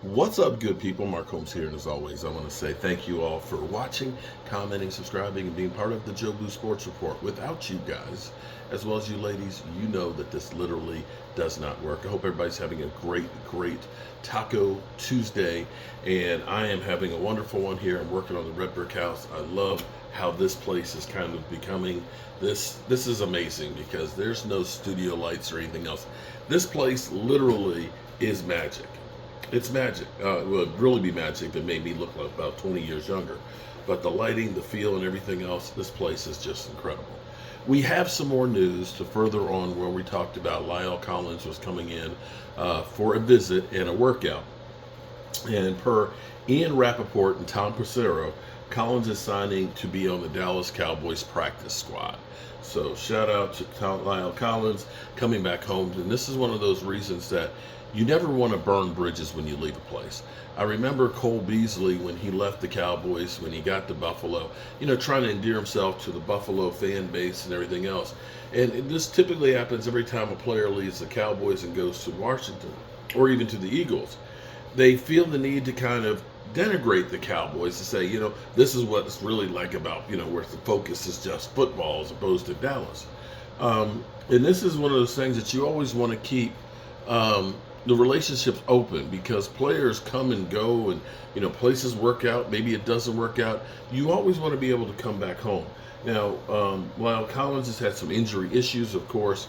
What's up, good people? Mark Holmes here, and as always, I want to say thank you all for watching, commenting, subscribing, and being part of the Joe Blue Sports Report. Without you guys, as well as you ladies, you know that this literally does not work. I hope everybody's having a great Taco Tuesday, and I am having a wonderful one here. I'm working on the Red Brick House. I love how this place is kind of becoming this. This is amazing because there's no studio lights or anything else. This place literally is magic. It's magic. It would really be magic that made me look like about 20 years younger. But the lighting, the feel, and everything else, this place is just incredible. We have some more news to further on where we talked about Lael Collins was coming in for a visit and a workout. And per Ian Rappaport and Tom Pacero, Collins is signing to be on the Dallas Cowboys practice squad. So shout out to Lael Collins coming back home. And this is one of those reasons that you never want to burn bridges when you leave a place. I remember Cole Beasley when he left the Cowboys, when he got to Buffalo, trying to endear himself to the Buffalo fan base and everything else. And this typically happens every time a player leaves the Cowboys and goes to Washington or even to the Eagles. They feel the need to kind of denigrate the Cowboys to say, this is what it's really like about, where the focus is just football as opposed to Dallas. And this is one of those things that you always want to keep the relationships open because players come and go and places work out, maybe it doesn't work out. You always want to be able to come back home. Now while Collins has had some injury issues, of course,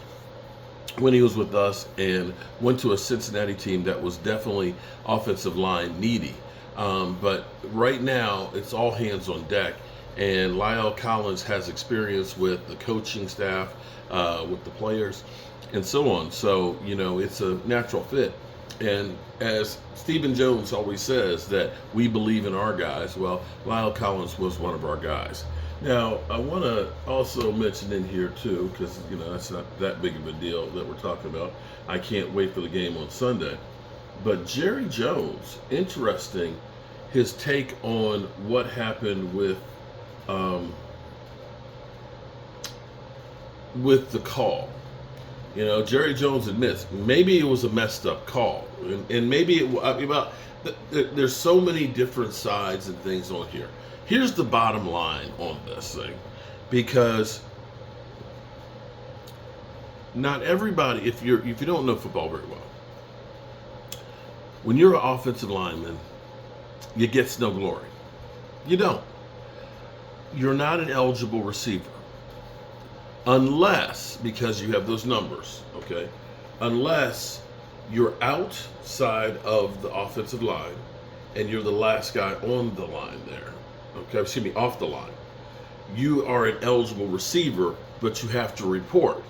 when he was with us and went to a Cincinnati team that was definitely offensive line needy, but right now it's all hands on deck, and Lael Collins has experience with the coaching staff, with the players and so on. So, it's a natural fit. And as Stephen Jones always says, that we believe in our guys. Well, Lael Collins was one of our guys. Now, I want to also mention in here, too, because, that's not that big of a deal that we're talking about. I can't wait for the game on Sunday. But Jerry Jones, interesting, his take on what happened with the call. Jerry Jones admits maybe it was a messed up call, and maybe there's so many different sides and things on here. Here's the bottom line on this thing, because not everybody, if you don't know football very well, when you're an offensive lineman, you get no glory. You don't. You're not an eligible receiver. Unless, because you have those numbers, okay? Unless you're outside of the offensive line and you're the last guy on the line there, okay? Excuse me, off the line. You are an eligible receiver, but you have to report.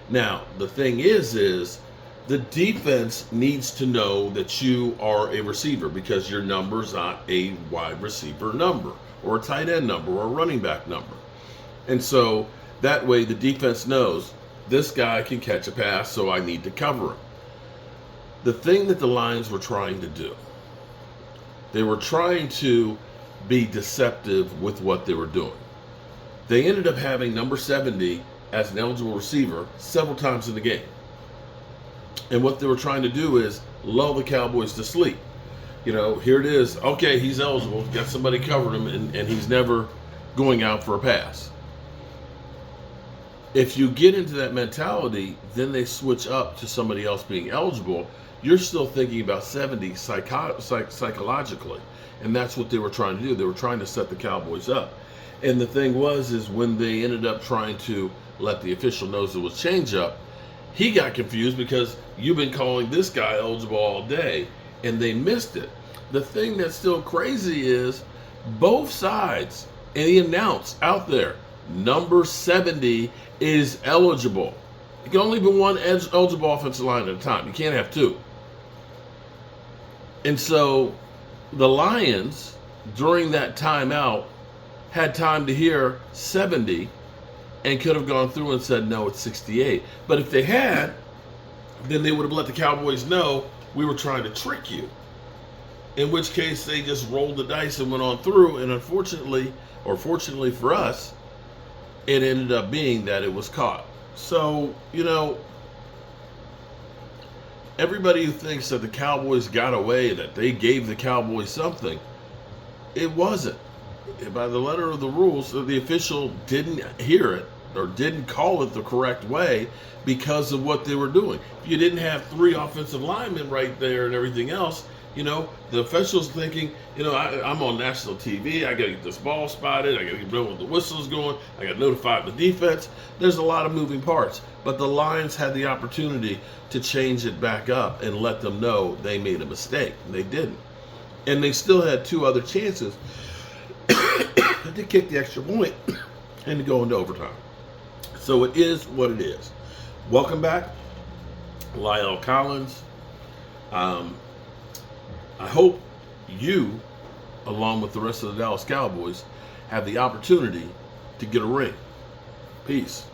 Now, the thing is the defense needs to know that you are a receiver because your number's not a wide receiver number or a tight end number or a running back number. And so that way the defense knows this guy can catch a pass, so I need to cover him. The thing that the Lions were trying to do, they were trying to be deceptive with what they were doing. They ended up having number 70 as an eligible receiver several times in the game. And what they were trying to do is lull the Cowboys to sleep. Here it is. Okay, he's eligible. Got somebody covering him, and he's never going out for a pass. If you get into that mentality, then they switch up to somebody else being eligible. You're still thinking about 70 psychologically. And that's what they were trying to do. They were trying to set the Cowboys up. And the thing is when they ended up trying to let the official know it was change up, he got confused because you've been calling this guy eligible all day, and they missed it. The thing that's still crazy is both sides, and he announced out there, number 70 is eligible. You can only be one eligible offensive line at a time. You can't have two. And so the Lions, during that timeout, had time to hear 70 and could have gone through and said, no, it's 68. But if they had, then they would have let the Cowboys know we were trying to trick you. In which case, they just rolled the dice and went on through. And unfortunately, or fortunately for us, it ended up being that it was caught. So, everybody who thinks that the Cowboys got away, that they gave the Cowboys something, it wasn't. By the letter of the rules, the official didn't hear it or didn't call it the correct way because of what they were doing. If you didn't have 3 offensive linemen right there and everything else, the officials thinking, I'm on national TV, I got to get this ball spotted, I got to know when the whistle's going, I got to notify the defense. There's a lot of moving parts, but the Lions had the opportunity to change it back up and let them know they made a mistake, and they didn't. And they still had 2 other chances to kick the extra point and to go into overtime. So it is what it is. Welcome back, Lael Collins. I hope you, along with the rest of the Dallas Cowboys, have the opportunity to get a ring. Peace.